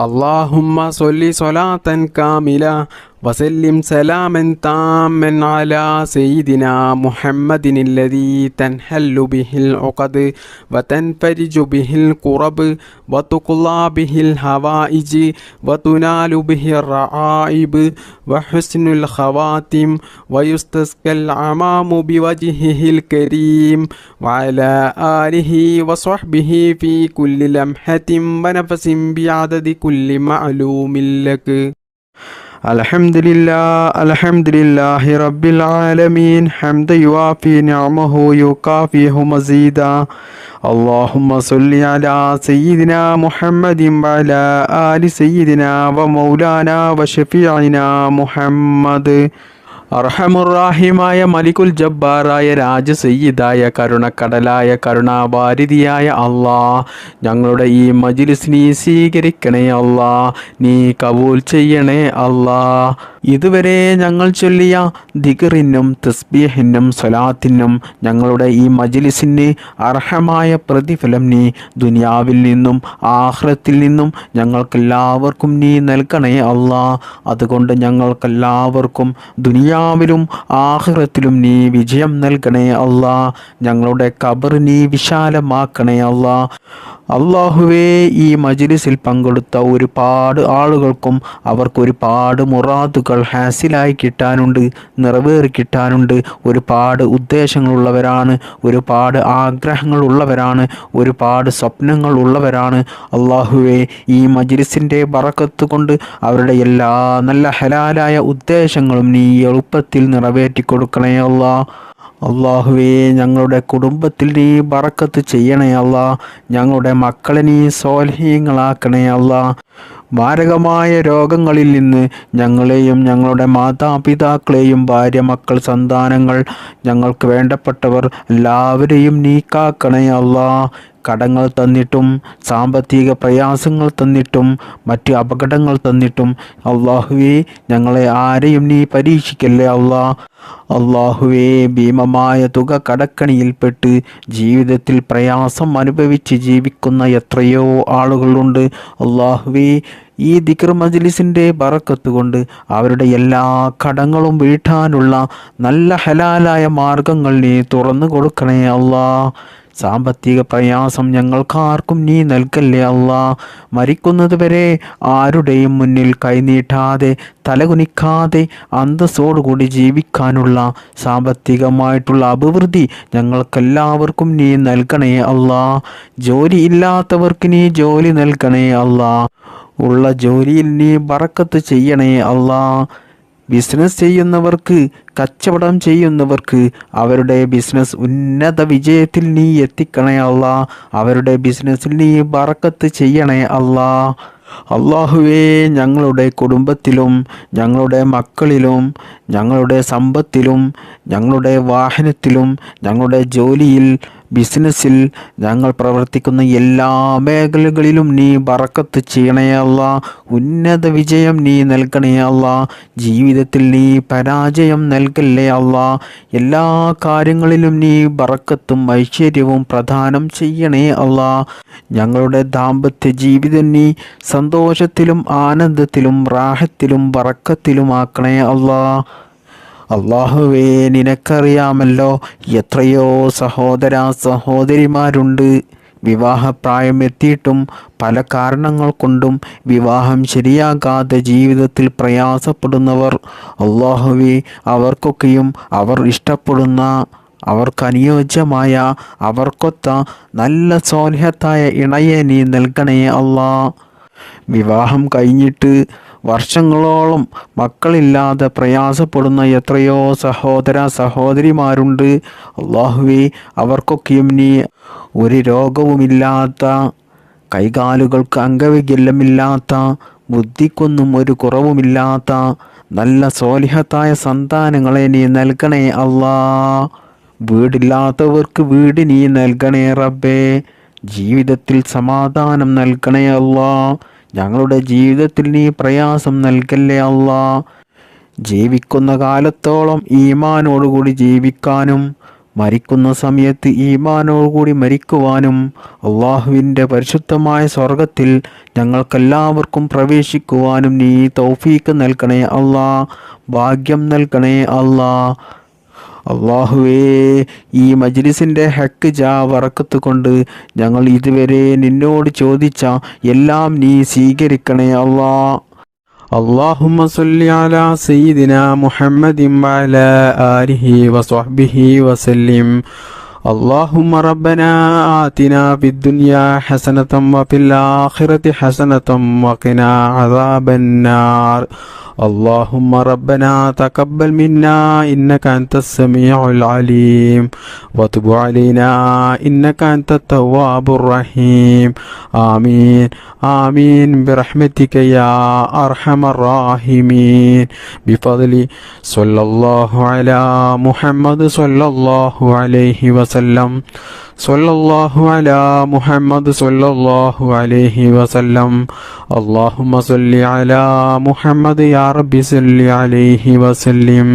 اللهم صل صلاة كاملة وسلم سلاما تاما على سيدنا محمد الذي تنحل به العقد وتنفرج به الكرب وتقضى به الحوائج وتنال به الرعائب وحسن الخواتم ويستسقى الغمام بوجهه الكريم وعلى آله وصحبه في كل لمحة ونفس بعدد كل معلوم لك. الحمد لله رب العالمين حمدا يوافي نعمه يكافئه مزيدا. اللهم صل على سيدنا محمد وعلى آل سيدنا ومولانا وشفيعنا محمد. അർഹമുറാഹിമായ മലികുൽ ജബ്ബാറായ രാജസയ്യിദായ കരുണക്കടലായ കരുണാവാരിധിയായ അല്ലാ, ഞങ്ങളുടെ ഈ മജ്ലിസ് നീ സ്വീകരിക്കണേ അല്ലാ, നീ കബൂൽ ചെയ്യണേ അല്ലാ. ഇതുവരെ ഞങ്ങൾ ചൊല്ലിയ ദിക്റിനും തസ്ബീഹിനും സ്വലാത്തിനും ഞങ്ങളുടെ ഈ മജ്ലിസിന് അർഹമായ പ്രതിഫലം നീ ദുനിയാവിൽ നിന്നും ആഖിറത്തിൽ നിന്നും ഞങ്ങൾക്കെല്ലാവർക്കും നീ നൽകണേ അല്ലാ. അതുകൊണ്ട് ഞങ്ങൾക്കെല്ലാവർക്കും ദുനിയാവിലും ആഖിറത്തിലും നീ വിജയം നൽകണേ അല്ലാ. ഞങ്ങളുടെ ഖബർ നീ വിശാലമാക്കണേ അല്ലാ. അല്ലാഹുവേ, ഈ മജ്ലിസിൽ പങ്കെടുത്ത ഒരുപാട് ആളുകൾക്കും അവർക്ക് ഒരുപാട് മുറാദുകൾ ഹാസിലായി കിട്ടാനുണ്ട്, നിറവേറി കിട്ടാനുണ്ട്. ഒരുപാട് ഉദ്ദേശങ്ങളുള്ളവരാണ്, ഒരുപാട് ആഗ്രഹങ്ങളുള്ളവരാണ്, ഒരുപാട് സ്വപ്നങ്ങൾ ഉള്ളവരാണ്. അല്ലാഹുവേ, ഈ മജ്ലിസിൻ്റെ ബറക്കത്ത് കൊണ്ട് അവരുടെ എല്ലാ നല്ല ഹലാലായ ഉദ്ദേശങ്ങളും നീ എളുപ്പത്തിൽ നിറവേറ്റി കൊടുക്കണേ അല്ലാ. അല്ലാഹുവേ, ഞങ്ങളുടെ കുടുംബത്തിൽ നീ ബറക്കത്ത് ചെയ്യണേ അല്ലാ. ഞങ്ങളുടെ മക്കളെ നീ സ്വാലിഹീങ്ങളാക്കണേ അല്ലാ. മാരകമായ രോഗങ്ങളിൽ നിന്ന് ഞങ്ങളെയും ഞങ്ങളുടെ മാതാപിതാക്കളെയും ഭാര്യ മക്കൾ സന്താനങ്ങൾ ഞങ്ങൾക്ക് വേണ്ടപ്പെട്ടവർ എല്ലാവരെയും നീ കാക്കണേ അല്ലാ. കടങ്ങൾ തന്നിട്ടും സാമ്പത്തിക പ്രയാസങ്ങൾ തന്നിട്ടും മറ്റ് അപകടങ്ങൾ തന്നിട്ടും അല്ലാഹുവേ, ഞങ്ങളെ ആരെയും നീ പരീക്ഷിക്കല്ലേ അല്ലാ. അല്ലാഹുവേ, ഭീമമായ തുക കടക്കണിയിൽപ്പെട്ട് ജീവിതത്തിൽ പ്രയാസം അനുഭവിച്ച് ജീവിക്കുന്ന എത്രയോ ആളുകളുണ്ട്. അല്ലാഹുവേ, ഈ ദിക്ർ മജ്ലിസിൻ്റെ ബറക്കത്ത് കൊണ്ട് അവരുടെ എല്ലാ കടങ്ങളും വീട്ടാനുള്ള നല്ല ഹലാലായ മാർഗങ്ങൾ നീ തുറന്നു കൊടുക്കണേ അല്ലാ. സാമ്പത്തിക പ്രയാസം ഞങ്ങൾക്കാർക്കും നീ നൽകല്ലേ അല്ലാ. മരിക്കുന്നത് വരെ ആരുടെയും മുന്നിൽ കൈനീട്ടാതെ തലകുനിക്കാതെ അന്തസ്സോടുകൂടി ജീവിക്കാനുള്ള സാമ്പത്തികമായിട്ടുള്ള അഭിവൃദ്ധി ഞങ്ങൾക്കെല്ലാവർക്കും നീ നൽകണേ അല്ലാ. ജോലി ഇല്ലാത്തവർക്ക് നീ ജോലി നൽകണേ അല്ലാ. ഉള്ള ജോലിയിൽ നീ ബറക്കത്ത് ചെയ്യണേ അല്ലാ. ബിസിനസ് ചെയ്യുന്നവർക്ക്, കച്ചവടം ചെയ്യുന്നവർക്ക് അവരുടെ ബിസിനസ് ഉന്നത വിജയത്തിൽ നീ എത്തിക്കണേ അല്ലാ. അവരുടെ ബിസിനസ്സിൽ നീ ബറക്കത്ത് ചെയ്യണേ അല്ലാ. അല്ലാഹുവേ, ഞങ്ങളുടെ കുടുംബത്തിലും ഞങ്ങളുടെ മക്കളിലും ഞങ്ങളുടെ സമ്പത്തിലും ഞങ്ങളുടെ വാഹനത്തിലും ഞങ്ങളുടെ ജോലിയിൽ
ബിസിനസ്സിൽ ഞങ്ങൾ പ്രവർത്തിക്കുന്ന എല്ലാ മേഖലകളിലും നീ ബറക്കത്ത് ചെയ്യണേ അല്ലാ. ഉന്നത വിജയം നീ നൽകണേ അല്ലാ. ജീവിതത്തിൽ നീ പരാജയം നൽകല്ലേ അല്ലാ. എല്ലാ കാര്യങ്ങളിലും നീ ബറക്കത്തും ഐശ്വര്യവും പ്രദാനം ചെയ്യണേ അല്ലാ. ഞങ്ങളുടെ ദാമ്പത്യ ജീവിതം നീ സന്തോഷത്തിലും ആനന്ദത്തിലും റാഹത്തിലും ബറക്കത്തിലുമാക്കണേ അല്ലാ. അള്ളാഹുവേ, നിനക്കറിയാമല്ലോ എത്രയോ സഹോദര സഹോദരിമാരുണ്ട് വിവാഹപ്രായം എത്തിയിട്ടും പല കാരണങ്ങൾ കൊണ്ടും വിവാഹം ശരിയാകാതെ ജീവിതത്തിൽ പ്രയാസപ്പെടുന്നവർ. അള്ളാഹുവേ, അവർക്കൊക്കെയും അവർ ഇഷ്ടപ്പെടുന്ന അവർക്കനുയോജ്യമായ അവർക്കൊത്ത നല്ല സ്വാലിഹത്തായ ഇണയെ നീ നൽകണേ അല്ലാ. വിവാഹം കഴിഞ്ഞിട്ട് വർഷങ്ങളോളം മക്കളില്ലാതെ പ്രയാസപ്പെടുന്ന എത്രയോ സഹോദര സഹോദരിമാരുണ്ട്. അള്ളാഹുവേ, അവർക്കൊക്കെയും നീ ഒരു രോഗവുമില്ലാത്ത, കൈകാലുകൾക്ക് അംഗവൈകല്യമില്ലാത്ത, ബുദ്ധിക്കൊന്നും ഒരു കുറവുമില്ലാത്ത നല്ല സ്വാലിഹത്തായ സന്താനങ്ങളെ നീ നൽകണേ അല്ലാ. വീടില്ലാത്തവർക്ക് വീട് നീ നൽകണേ റബ്ബേ. ജീവിതത്തിൽ സമാധാനം നൽകണേ അല്ലാ. ഞങ്ങളുടെ ജീവിതത്തിൽ നീ പ്രയാസം നൽകല്ലേ അല്ലാ. ജീവിക്കുന്ന കാലത്തോളം ഈമാനോടുകൂടി ജീവിക്കാനും മരിക്കുന്ന സമയത്ത് ഈമാനോടുകൂടി മരിക്കുവാനും അള്ളാഹുവിൻ്റെ പരിശുദ്ധമായ സ്വർഗത്തിൽ ഞങ്ങൾക്കെല്ലാവർക്കും പ്രവേശിക്കുവാനും നീ തൗഫീക്ക് നൽകണേ അല്ലാ. ഭാഗ്യം നൽകണേ അല്ലാ. അള്ളാഹുവേ, ഈ മജ്ലിസിൻ്റെ ഹക്ക് ബറക്കത്ത് കൊണ്ട് ഞങ്ങൾ ഇതുവരെ നിന്നോട് ചോദിച്ച എല്ലാം നീ സ്വീകരിക്കണേ അല്ലാ.
اللهم صل على سيدنا محمد وعلى آله وصحبه وسلم. اللهم ربنا آتنا في الدنيا حسنة وفي الآخرة حسنة وقنا عذاب النار. اللهم ربنا تقبل منا إنك أنت السميع العليم وتب علينا إنك أنت التواب الرحيم. آمين آمين برحمتك يا أرحم الراحمين. بفضل صلى الله على محمد صلى الله عليه وسلم. صلى الله على محمد صلى الله عليه وسلم. اللهم صل على محمد يا رب صل عليه وسلم.